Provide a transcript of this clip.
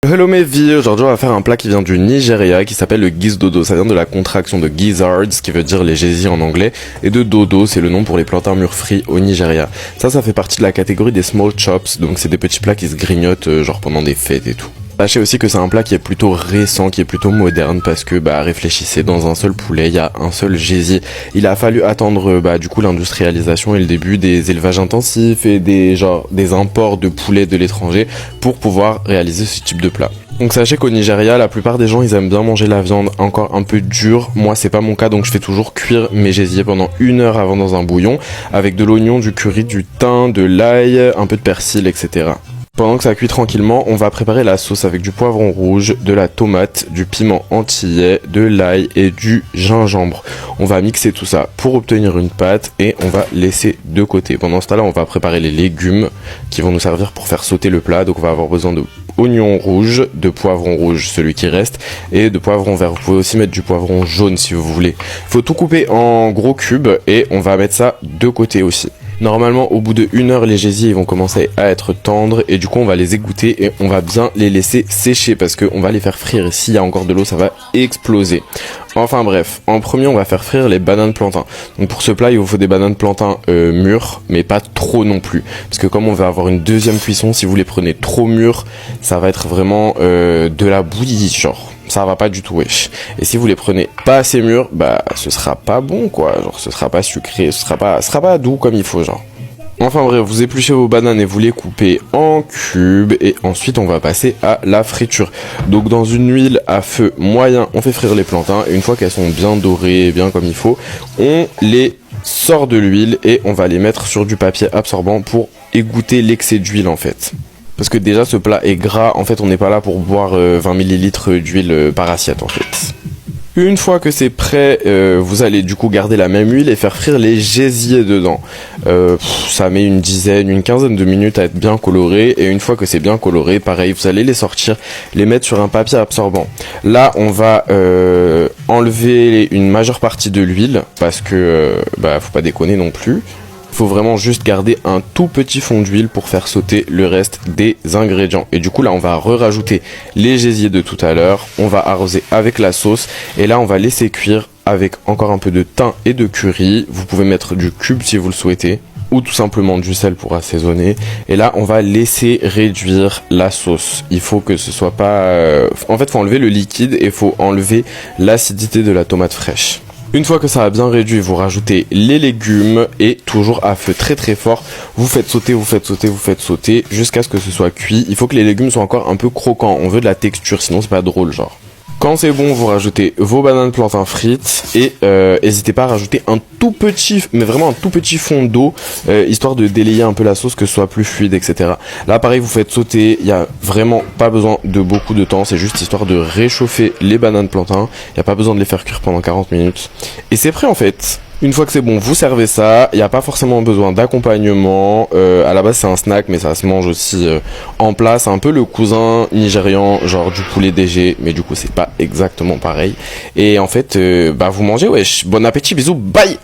Hello mes vies, aujourd'hui on va faire un plat qui vient du Nigeria qui s'appelle le Giz-dodo. Ça vient de la contraction de gizzards qui veut dire les gésies en anglais et de dodo, c'est le nom pour les plantains mûrs frits au Nigeria. Ça fait partie de la catégorie des small chops, donc c'est des petits plats qui se grignotent genre pendant des fêtes et tout. Sachez aussi que c'est un plat qui est plutôt récent, qui est plutôt moderne parce que réfléchissez, dans un seul poulet, il y a un seul gésier. Il a fallu attendre du coup l'industrialisation et le début des élevages intensifs et des imports de poulets de l'étranger pour pouvoir réaliser ce type de plat. Donc sachez qu'au Nigeria, la plupart des gens ils aiment bien manger la viande encore un peu dure. Moi c'est pas mon cas, donc je fais toujours cuire mes gésiers pendant 1 heure avant dans un bouillon avec de l'oignon, du curry, du thym, de l'ail, un peu de persil, etc. Pendant que ça cuit tranquillement, on va préparer la sauce avec du poivron rouge, de la tomate, du piment antillais, de l'ail et du gingembre. On va mixer tout ça pour obtenir une pâte et on va laisser de côté. Pendant ce temps-là, on va préparer les légumes qui vont nous servir pour faire sauter le plat. Donc on va avoir besoin de oignons rouges, de poivron rouge, celui qui reste, et de poivron vert. Vous pouvez aussi mettre du poivron jaune si vous voulez. Il faut tout couper en gros cubes et on va mettre ça de côté aussi. Normalement, au bout de 1 heure, les gésiers ils vont commencer à être tendres et du coup, on va les égoutter et on va bien les laisser sécher parce qu'on va les faire frire et s'il y a encore de l'eau, ça va exploser. Enfin bref, en premier, on va faire frire les bananes plantains. Donc pour ce plat, il vous faut des bananes plantains mûres, mais pas trop non plus. Parce que comme on va avoir une deuxième cuisson, si vous les prenez trop mûres, ça va être vraiment de la bouillie, genre. Ça va pas du tout, wesh. Et si vous les prenez pas assez mûrs, ce sera pas bon, quoi. Genre, ce sera pas sucré, ce sera pas doux comme il faut, genre. Enfin bref, vous épluchez vos bananes et vous les coupez en cubes et ensuite on va passer à la friture. Donc dans une huile à feu moyen, on fait frire les plantains et une fois qu'elles sont bien dorées et bien comme il faut, on les sort de l'huile et on va les mettre sur du papier absorbant pour égoutter l'excès d'huile en fait. Parce que déjà ce plat est gras, en fait on n'est pas là pour boire 20 ml d'huile par assiette en fait. Une fois que c'est prêt, vous allez du coup garder la même huile et faire frire les gésiers dedans. Ça met une quinzaine de minutes à être bien coloré et une fois que c'est bien coloré, pareil, vous allez les sortir, les mettre sur un papier absorbant. Là, on va enlever une majeure partie de l'huile parce que faut pas déconner non plus. Il faut vraiment juste garder un tout petit fond d'huile pour faire sauter le reste des ingrédients. Et du coup là on va rajouter les gésiers de tout à l'heure, on va arroser avec la sauce et là on va laisser cuire avec encore un peu de thym et de curry. Vous pouvez mettre du cube si vous le souhaitez ou tout simplement du sel pour assaisonner. Et là on va laisser réduire la sauce. Il faut que ce soit pas... En fait faut enlever le liquide et faut enlever l'acidité de la tomate fraîche. Une fois que ça a bien réduit, vous rajoutez les légumes et toujours à feu très très fort, vous faites sauter jusqu'à ce que ce soit cuit. Il faut que les légumes soient encore un peu croquants, on veut de la texture, sinon c'est pas drôle genre. Quand c'est bon, vous rajoutez vos bananes plantains frites et n'hésitez pas à rajouter un tout petit, mais vraiment un tout petit fond d'eau, histoire de délayer un peu la sauce, que ce soit plus fluide, etc. Là, pareil, vous faites sauter, il n'y a vraiment pas besoin de beaucoup de temps, c'est juste histoire de réchauffer les bananes plantains, il n'y a pas besoin de les faire cuire pendant 40 minutes. Et c'est prêt en fait. Une fois que c'est bon, vous servez ça, il n'y a pas forcément besoin d'accompagnement, à la base c'est un snack mais ça se mange aussi en plat, c'est un peu le cousin nigérian genre du poulet DG, mais du coup c'est pas exactement pareil. Et en fait, vous mangez, wesh, bon appétit, bisous, bye.